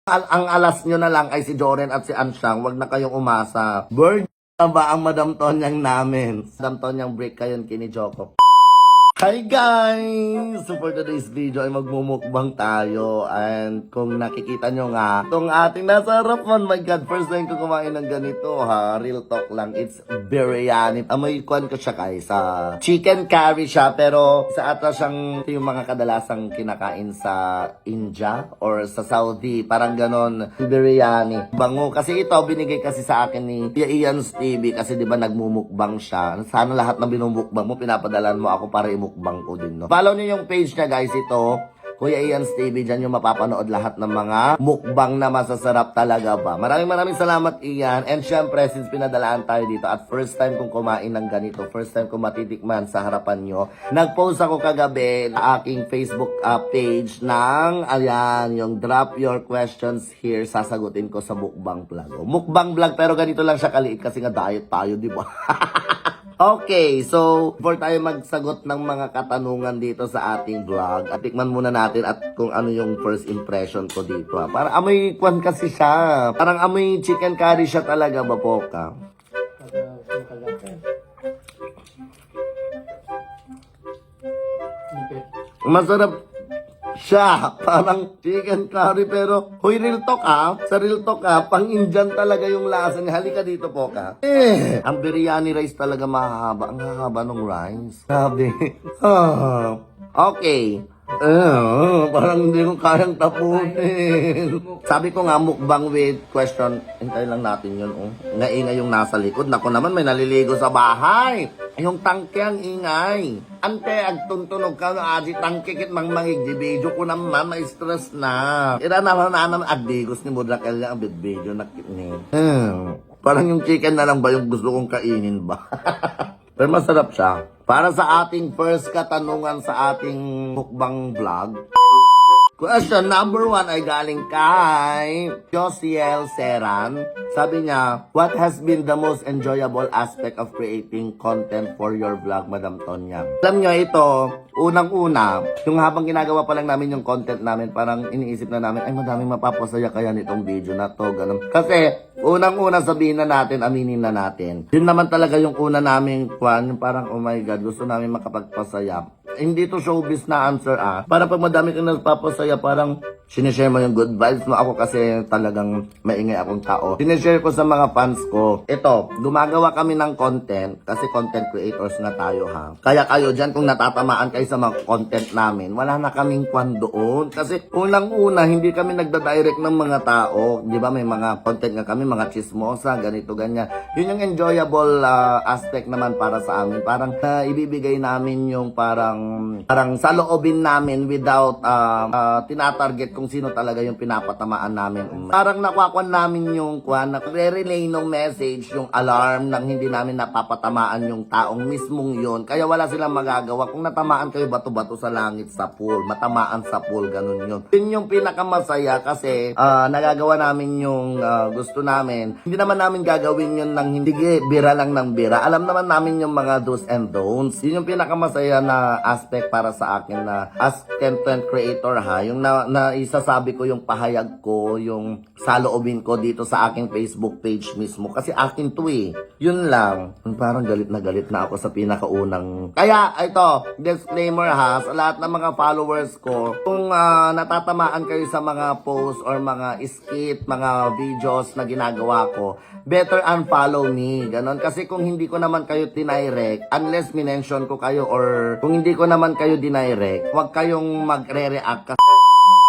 Ang alas nyo na lang ay si Joren at si Ansyang, wag na kayong umasa. Bird na ba ang Madam Tonyang namin? Madam Tonyang break kayo kini Joko. Hi guys! So for today's video ay magmumukbang tayo. And kung nakikita nyo nga, itong ating nasa harapan, my God, first time ko kumain ng ganito ha. Real talk lang, it's biryani. Amoy kuhan ko siya guys. Chicken curry siya, pero sa ata siyang yung mga kadalasang kinakain sa India or sa Saudi. Parang ganon, biryani. Bango. Kasi ito, binigay kasi sa akin ni Ian's TV kasi di ba nagmumukbang siya. Sana lahat na binumukbang mo, pinapadalan mo ako para mukbang ko din, no? Follow niyo yung page niya, guys. Ito, Kuya Ian's TV. Diyan yung mapapanood lahat ng mga mukbang na masasarap talaga ba. Maraming salamat, Ian. And syempre, since pinadalaan tayo dito at first time kong kumain ng ganito, first time kong matitikman sa harapan nyo, nag-post ako kagabi na aking Facebook page ng, ayan, yung drop your questions here, sasagutin ko sa mukbang vlog. Mukbang vlog, pero ganito lang siya kaliit kasi nga diet tayo, di ba? Okay, so before tayo magsagot ng mga katanungan dito sa ating vlog, at tikman muna natin at kung ano yung first impression ko dito. Parang amoy kwan kasi siya. Parang amoy chicken curry siya talaga, Bapoka. Masarap siya, parang chicken curry, pero huy, real talk sa real talk pang Indian talaga yung lasa niya. Halika dito po ka. Ang biryani rice talaga mahaba. Ang haba ng rice. Sabi. Okay. Parang hindi ko kayang tapunin. Sabi ko nga, mukbang with question. Hintay lang natin yun. Naingay yung nasa likod. Naku naman, may naliligo sa bahay. Yung tangke ang ingay. Ante, agtuntunog ka na adi tangke kit mangmangig di video ko naman, may stress na. Ira naman agdigos ni Mudrakel ang video na kitni. Parang yung chicken na lang ba yung gusto kong kainin ba? Pero masarap siya. Para sa ating first katanungan sa ating mukbang vlog. Question number 1 ay galing kay Josiel Seran. Sabi niya, what has been the most enjoyable aspect of creating content for your vlog, Madam Tonya? Alam niyo ito, unang-una, yung habang ginagawa pa lang namin yung content namin, parang iniisip na namin, ay madaming mapapasaya kaya nitong video na to, ganun. Kasi, unang-una sabihin na natin, aminin na natin. Yun naman talaga yung una naming kwan, yung parang, oh my God, gusto namin makapagpasaya. Hindi to showbiz na answer Para pag madami kang nagpapasaya, parang sinishare mo yung good vibes mo. Ako kasi talagang maingay akong tao. Sinishare ko sa mga fans ko. Ito, gumagawa kami ng content kasi content creators na tayo Kaya kayo dyan, kung natatamaan kayo sa mga content namin, wala na kaming kwan doon. Kasi unang-una, hindi kami nagda-direct ng mga tao. Di ba may mga content nga kami, mga chismosa, ganito, ganyan. Yun yung enjoyable aspect naman para sa amin. Parang ibibigay namin yung parang sa loobin namin without tinatarget kung sino talaga yung pinapatamaan namin. Parang nakukuha namin yung nagre-relay ng message, yung alarm nang hindi namin napapatamaan yung taong mismong yun. Kaya wala silang magagawa. Kung natamaan kayo bato-bato sa langit sa pool, matamaan sa pool, ganun yun. Yun yung pinakamasaya kasi nagagawa namin yung gusto namin. Hindi naman namin gagawin yun ng hindi bira lang ng bira. Alam naman namin yung mga do's and don'ts. Yun yung pinakamasaya na aspect para sa akin na as content creator yung isasabi ko yung pahayag ko, yung saloobin ko dito sa aking Facebook page mismo kasi akin to yun lang. Parang galit na ako sa pinakaunang. Kaya ito, disclaimer sa lahat ng mga followers ko, kung natatamaan kayo sa mga posts or mga skit, mga videos na ginagawa ko, better unfollow me. Ganon. Kasi kung hindi ko naman kayo tinirect, unless minention ko kayo or kung hindi ko naman kayo dinirect, huwag kayong magre-react.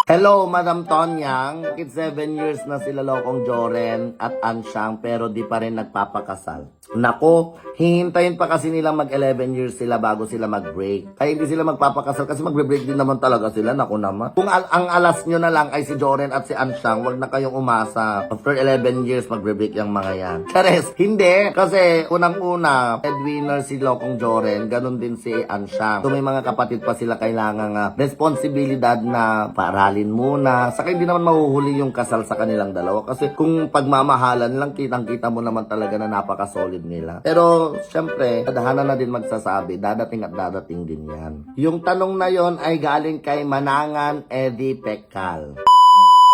Hello, Madam Tonyang. 7 years na sila Lokong Joren at Ansyang pero di pa rin nagpapakasal. Nako, hihintayin pa kasi nila mag 11 years sila bago sila mag-break. Kaya hindi sila magpapakasal kasi magbe-break din naman talaga sila. Nako naman. Kung ang alas nyo na lang ay si Joren at si Ansyang, wag na kayong umasa. After 11 years, magbe-break yung mga yan. Chares, hindi. Kasi unang-una, headwinner si Lokong Joren, ganun din si Ansyang. So may mga kapatid pa sila kailangan responsibilidad na paaralin muna. Saka hindi naman mahuhuli yung kasal sa kanilang dalawa. Kasi kung pagmamahalan lang, kitang-kita mo naman talaga na napaka-solid nila. Pero, syempre, tadhana na din magsasabi, dadating at dadating din yan. Yung tanong na yon ay galing kay Manangan Eddie Pekal.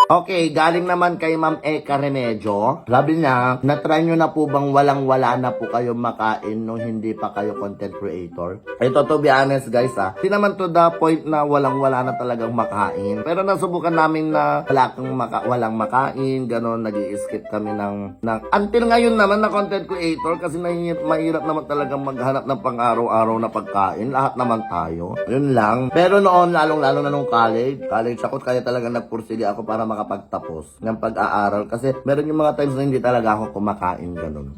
Okay, galing naman kay Ma'am Eka Remedyo. Sabi niya, na-try nyo na po bang walang-wala na po kayo makain nung hindi pa kayo content creator? Ito, to be honest guys hindi naman to the point na walang-wala na talagang makain. Pero nasubukan namin na walang makain, ganon, nag-i-skip kami until ngayon naman na content creator kasi mahirap naman talagang maghanap ng pang-araw-araw na pagkain. Lahat naman tayo. Yun lang. Pero noon, lalong-lalo na nung college ako, kaya talaga nagpursige ako para makapagtapos ng pag-aaral kasi meron yung mga times na hindi talaga ako kumakain ganun.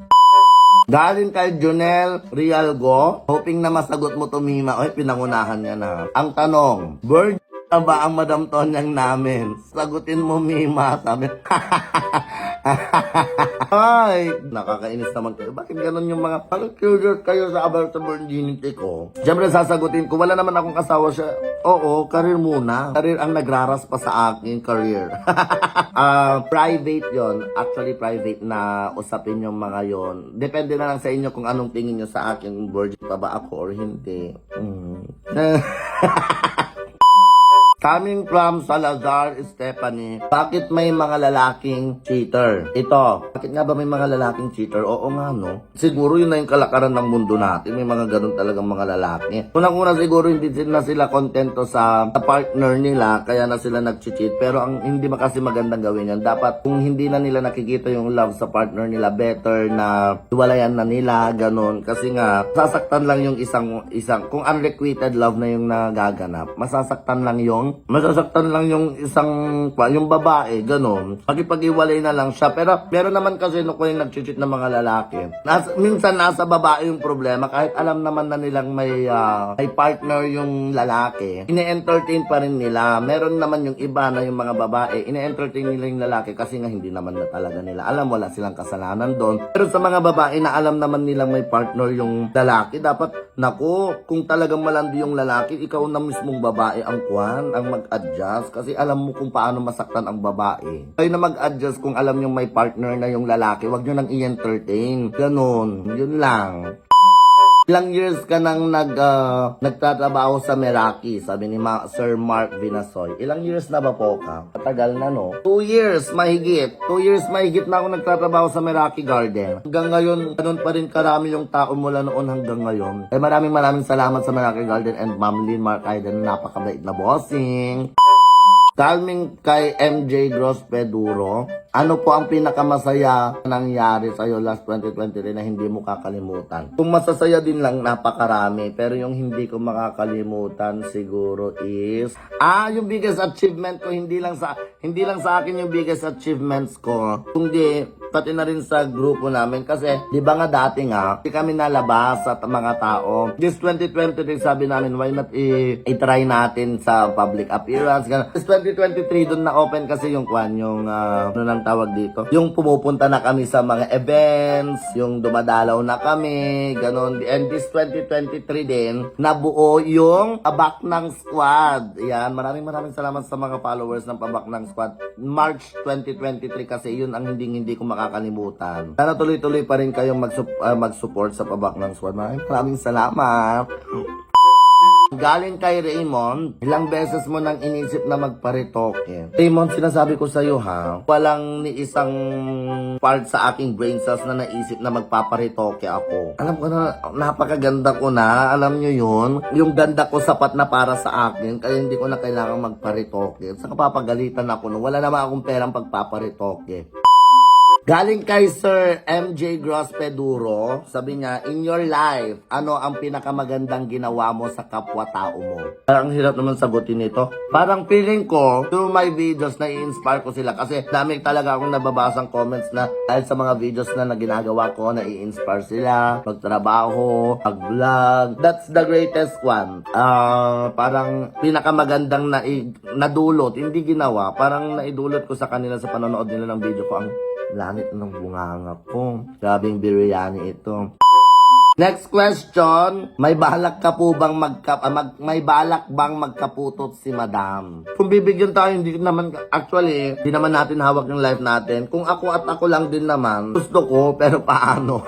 Galing kay Jonel Rialgo, hoping na masagot mo to, Mima. Oy, pinangunahan niya na. Ang tanong, bird na ba ang Madam Tonyang namin? Sagutin mo, Mima. Sabi, ay, nakakainis naman kayo. Bakit ganun yung mga, bakit curious kayo sa about sa virginity ko? Siyempre, sasagutin ko, wala naman akong kasawa siya. Oo, career muna. Career ang nagraras pa sa akin, career. Private yon, actually private na usapin yung mga yon. Depende na lang sa inyo kung anong tingin nyo sa akin, virgin pa ba ako or hindi. Coming from Salazar Stephanie, bakit may mga lalaking cheater? Ito, bakit nga ba may mga lalaking cheater? Oo nga, no? Siguro yun na yung kalakaran ng mundo natin. May mga ganun talagang mga lalaki. Unang-una siguro hindi na sila kontento sa partner nila, kaya na sila nag-cheat. Pero ang hindi ba kasi magandang gawin yan? Dapat kung hindi na nila nakikita yung love sa partner nila, better na iwalayan na nila, ganun. Kasi nga, sasaktan lang yung isang kung unrequited love na yung nagaganap, masasaktan lang yung yung babae, ganun. Pag-iwalay na lang siya. Pero naman kasi no, kung yung nag-cheat ng mga lalaki, minsan nasa babae yung problema, kahit alam naman na nilang may partner yung lalaki, ine-entertain pa rin nila. Meron naman yung iba na yung mga babae, ine-entertain nila yung lalaki kasi nga hindi naman na talaga nila alam, wala silang kasalanan doon. Pero sa mga babae na alam naman nilang may partner yung lalaki, dapat, naku, kung talagang malandi yung lalaki, ikaw na mismong babae ang mag-adjust kasi alam mo kung paano masaktan ang babae. Kayo na mag-adjust kung alam nyo may partner na yung lalaki, wag nyo nang i-entertain. Ganon, yun lang. Ilang years ka nang nagtatrabaho sa Meraki, sabi ni Sir Mark Vinasoy. Ilang years na ba po ka? Matagal na, no? 2 years mahigit. 2 years mahigit na ako nagtatrabaho sa Meraki Garden. Hanggang ngayon, ganun pa rin karami yung tao mula noon hanggang ngayon. Ay maraming salamat sa Meraki Garden and Ma'am Lynn Mark Aiden, napakabait na bossing. Calming kay MJ Gross Peduro, ano po ang pinakamasaya nangyari sa'yo last 2023 na hindi mo kakalimutan? Kung masasaya din lang, napakarami. Pero yung hindi ko makakalimutan siguro is, yung biggest achievement ko, hindi lang sa akin yung biggest achievements ko, kundi pati na rin sa grupo namin. Kasi, di ba nga dati hindi kami nalabas sa mga tao. This 2023, sabi namin, why not i-try natin sa public appearance. This 2023, doon na-open kasi yung ano nang tawag dito. Yung pumupunta na kami sa mga events, yung dumadalaw na kami, ganon. And this 2023 din, nabuo yung Pabak ng Squad. Yan, maraming salamat sa mga followers ng Pabak ng Squad. March 2023 kasi yun ang hindi ko makakalimutan. Sana tuloy-tuloy pa rin kayong mag-support sa Pabak ng Squad. Maraming salamat. Galing kay Raymond, ilang beses mo nang inisip na magparitoke? Raymond, sinasabi ko sa iyo walang ni isang part sa aking brain cells na naisip na magpaparitoke ako. Alam ko na, napakaganda ko na, alam nyo yun. Yung ganda ko sapat na para sa akin, kaya hindi ko na kailangan magparitoke. Saka papagalitan ako nung wala naman akong perang pagpaparitoke. Galing kay Sir MJ Gross Peduro, sabi niya, in your life, ano ang pinakamagandang ginawa mo sa kapwa-tao mo? Parang hirap naman sagutin ito. Parang feeling ko, through my videos, na-i-inspire ko sila. Kasi dami talaga akong nababasang comments na dahil sa mga videos na ginagawa ko, na-i-inspire sila, magtrabaho, mag-vlog. That's the greatest one. Parang pinakamagandang nadulot, hindi ginawa. Parang naidulot ko sa kanila sa panonood nila ng video ko ang langit ng bunganga ko. Grabing biryani ito. Next question, may balak ka po bang may balak bang magkaputot si Madam? Kung bibigyan tayo, hindi naman natin hawak yung life natin. Kung ako lang din naman, gusto ko, pero paano?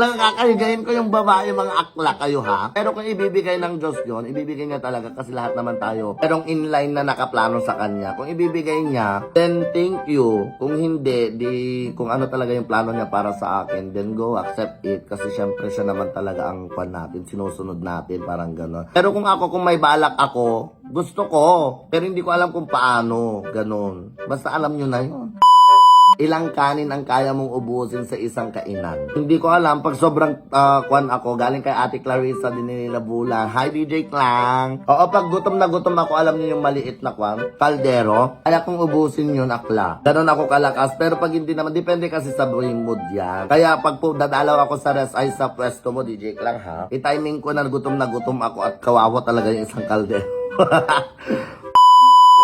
Talagang kakaligayin ko yung babae, mga akla kayo ha. Pero kung ibibigay ng Diyos yun, ibibigay niya talaga kasi lahat naman tayo. Merong inline na nakaplano sa kanya. Kung ibibigay niya, then thank you. Kung hindi, di kung ano talaga yung plano niya para sa akin, then go accept it. Kasi syempre siya naman talaga ang pan natin, sinusunod natin, parang gano'n. Pero kung may balak ako, gusto ko. Pero hindi ko alam kung paano, gano'n. Basta alam nyo na yun. Ilang kanin ang kaya mong ubusin sa isang kainan? Hindi ko alam. Pag sobrang kwan ako, galing kay Ate Clarissa din nila Bulan. Hi, DJ Klang. Oo, pag gutom na gutom ako, alam niyo yung maliit na kwan, kaldero. Kaya kung ubusin yun, akla. Ganon ako kalakas. Pero pag hindi naman, depende kasi sa brain mood yan. Kaya pag po dadalaw ako sa ay sa pwesto mo, DJ Klang ha, i-timing ko na gutom ako at kawawa talaga yung isang kaldero.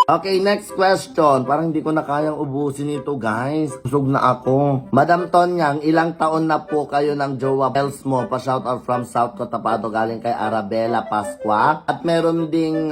Okay, next question. Parang hindi ko na kayang ubusin ito, guys. Busog na ako. Madam Tonyang, ilang taon na po kayo ng jowa bells mo? Pa-shoutout from South Cotabato galing kay Arabella Pasqua. At meron ding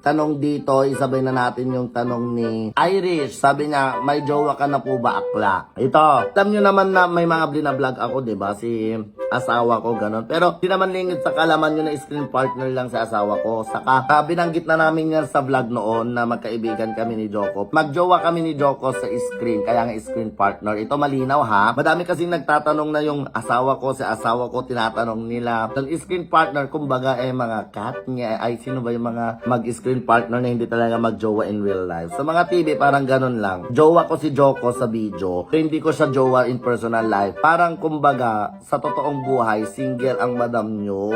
tanong dito, isabay na natin yung tanong ni Irish. Sabi niya, may jowa ka na po ba, akla? Ito, alam nyo naman na may mga blinablog ako, diba? Si asawa ko, ganon. Pero di naman lingid sa kalaman nyo na screen partner lang sa asawa ko. Saka, binanggit na namin yan sa vlog noon na magkaibigan kami ni Joko. Magjowa kami ni Joko sa screen, kaya nga screen partner. Ito malinaw ha. Madami kasing nagtatanong na yung asawa ko, sa asawa ko, tinatanong nila. Yung screen partner, kumbaga mga cat niya, ay sino ba yung mga mag-screen partner na hindi talaga magjowa in real life. Sa mga TV, parang ganun lang. Jowa ko si Joko sa video, pero hindi ko siya jowa in personal life. Parang kumbaga, sa totoong buhay, single ang madam nyo,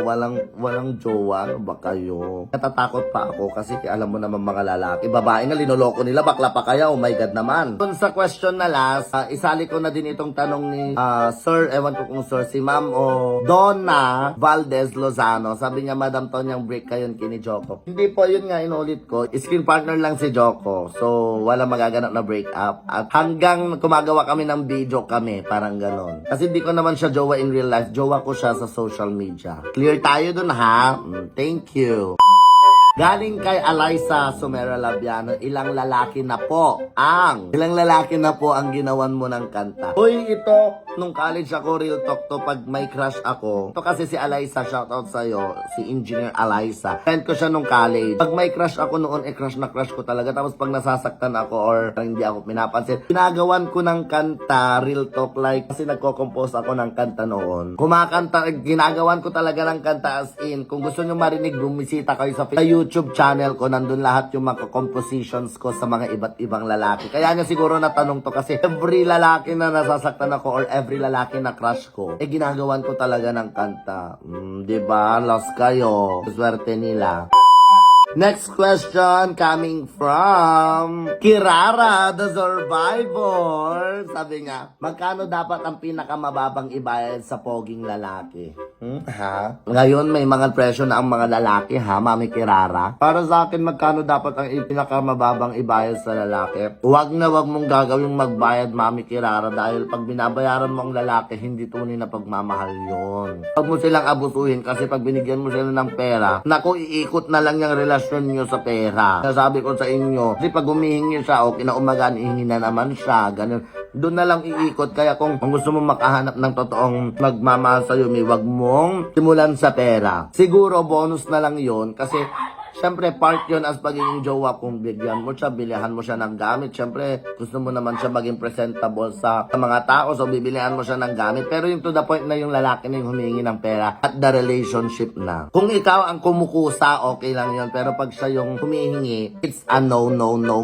walang jowa. Ano ba kayo? Natatakot pa ako kasi alam mo naman mga lalaki, babae nga linoloko nila, bakla pa kaya, oh my god naman. Kung sa question na last, isali ko na din itong tanong ni Sir, ewan ko kung Sir, si Ma'am o Donna Valdez Lozano. Sabi niya, Madam Tonyang, break kayo kini Joko. Hindi po, yun nga, inulit ko. Screen partner lang si Joko. So, wala magaganap na break up. At hanggang kumagawa kami ng video kami, parang ganon. Kasi hindi ko naman siya jowa in real life. Jowa ko siya sa social media. Clear tayo dun ha? Thank you. Galing kay Alyssa Sumera Labiano, ilang lalaki na po ang ginawan mo ng kanta? Uy, ito, nung college ako, real talk to, pag may crush ako, ito kasi si Alyssa, shoutout sa'yo, si Engineer Alyssa. Friend ko siya nung college. Pag may crush ako noon, crush na crush ko talaga. Tapos pag nasasaktan ako or hindi ako pinapansin, ginagawan ko ng kanta, real talk, like, kasi nagko-compose ako ng kanta noon. Kumakanta, ginagawan ko talaga ng kanta as in. Kung gusto nyo marinig, bumisita kayo sa YouTube channel ko, nandun lahat yung mga compositions ko sa mga iba't ibang lalaki. Kaya nga siguro natanong to kasi every lalaki na nasasaktan ako or every lalaki na crush ko, ginagawan ko talaga ng kanta. Diba? Lost kayo. Swerte nila. Next question coming from Kirara, the Survivor. Sabi nga, magkano dapat ang pinakamababang ibayad sa poging lalaki? Ha? Ngayon may mga presyo na ang mga lalaki ha, Mami Kirara. Para sa akin, magkano dapat ang pinakamababang ibayad sa lalaki? Huwag na huwag mong gagawing magbayad, Mami Kirara, dahil pag binabayaran mo ang lalaki, hindi tunay na pagmamahal yon. Huwag mo silang abusuhin kasi pag binigyan mo sila ng pera, naku, iikot na lang yung relasyon nyo sa pera. Sabi ko sa inyo, kasi pag humihingi siya o kinaumagaan, ihingi na naman siya, ganun. Doon na lang iikot. Kaya kung gusto mo makahanap ng totoong magmamahal sa'yo, wag mong simulan sa pera. Siguro bonus na lang yon kasi syempre, part yun as pagiging jowa. Kung bigyan mo siya, bilihan mo siya ng gamit. Syempre, gusto mo naman siya maging presentable sa mga tao. So, bibilihan mo siya ng gamit. Pero yung to the point na yung lalaki na yung humingi ng pera at the relationship na. Kung ikaw ang kumukusa, okay lang yun. Pero pag siya yung humihingi, it's a no.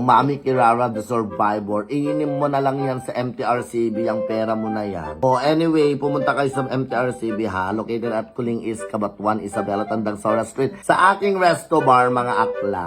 Mami Kirara, the Survivor. Iinim mo na lang yan sa MTRCB, yung pera mo na yan. So, anyway, pumunta kayo sa MTRCB ha. Located at Kuling East, Cabatuan, Isabela, Tandang Sora Street. Sa aking resto bar, mga akla.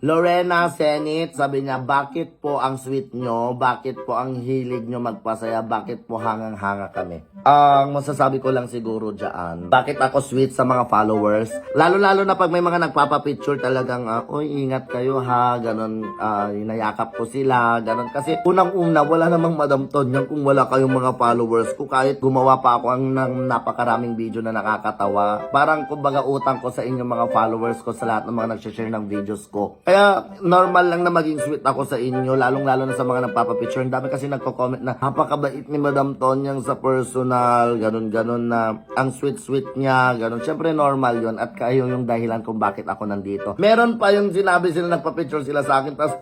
Lorena Senit, sabi niya, bakit po ang sweet nyo? Bakit po ang hilig nyo magpasaya? Bakit po hangang-hanga kami? Ang masasabi ko lang siguro dyan, bakit ako sweet sa mga followers? Lalo-lalo na pag may mga nagpapapicture talagang, uy, ingat kayo ha, ganon, inayakap ko sila, ganon. Kasi unang-una, wala namang Madam Tonyang kung wala kayong mga followers ko. Kahit gumawa pa ako ng napakaraming video na nakakatawa. Parang kumbaga utang ko sa inyong mga followers ko sa lahat ng mga nag-share ng videos ko. Kaya normal lang na maging sweet ako sa inyo, lalong-lalo na sa mga nagpapapicture. Ang dami kasi nagko-comment na napakabait ni Madam Tonyang sa personal. personal, ganun-ganun na ang sweet-sweet niya, ganun. Siyempre normal yon at kayo yung dahilan kung bakit ako nandito. Meron pa yung sinabi sila, nagpa-picture sila sa akin, tapos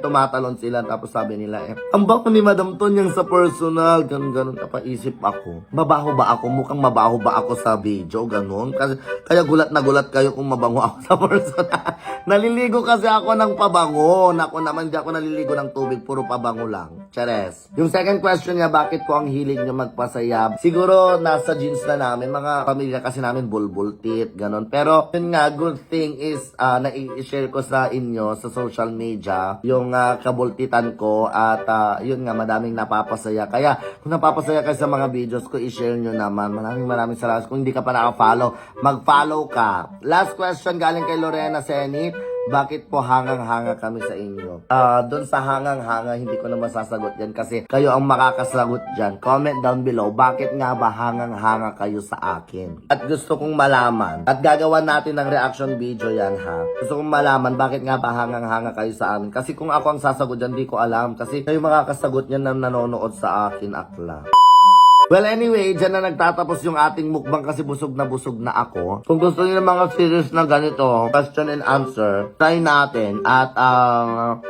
tumatalon sila, tapos sabi nila, ang bako ni Madam Ton yung sa personal, ganun-ganun. Napaisip ako, mabaho ba ako? Mukhang mabaho ba ako sa video? Ganun. Kasi, kaya gulat na gulat kayo kung mabango ako sa personal. Naliligo kasi ako ng pabango. Naku naman, di ako naliligo ng tubig, puro pabango lang. Chares. Yung second question niya, bakit po ang hilig niyo magpasaya? Siguro, nasa genes na namin. Mga pamilya kasi namin, bulbul teeth, ganun. Pero, yun nga, good thing is, na-share ko sa inyo sa social media, yung kabultitan ko, at yun nga, madaming napapasaya. Kaya, kung napapasaya kayo sa mga videos ko, i-share nyo naman. Maraming salamat. Kung hindi ka pa naka-follow, mag-follow ka. Last question galing kay Lorena Senit. Bakit po hangang-hanga kami sa inyo? Doon sa hangang-hanga, hindi ko na masasagot yan kasi kayo ang makakasagot dyan. Comment down below, bakit nga ba hangang-hanga kayo sa akin? At gusto kong malaman, at gagawa natin ng reaction video yan ha. Gusto kong malaman, bakit nga ba hangang-hanga kayo sa amin? Kasi kung ako ang sasagot dyan, di ko alam. Kasi kayo makakasagot yan na nanonood sa akin, akla. Well, anyway, dyan na nagtatapos yung ating mukbang kasi busog na ako. Kung gusto niyo ng mga series na ganito, question and answer, try natin at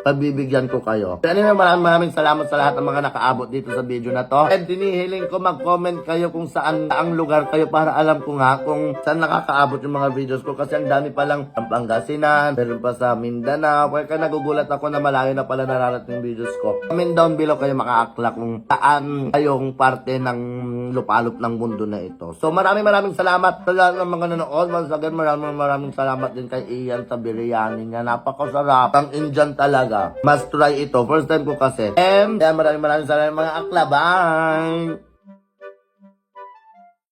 pagbibigyan ko kayo. Anyway, maraming salamat sa lahat ng mga nakaabot dito sa video na to. And tinihiling ko mag-comment kayo kung saan ang lugar kayo para alam ko nga kung saan nakakaabot yung mga videos ko kasi ang dami palang Pangasinan, meron pa sa Mindanao. Kaya nagugulat ako na malayo na pala nararating videos ko. Comment down below kayo makaakla kung saan kayong parte ng lupalop ng mundo na ito. So maraming salamat sa lahat ng mga nanood. Once again, maraming salamat din kay Ian sa biryani niya. Napakasarap. Ang Indian talaga. Must try ito. First time ko kasi. And maraming salamat mga akla. Bye!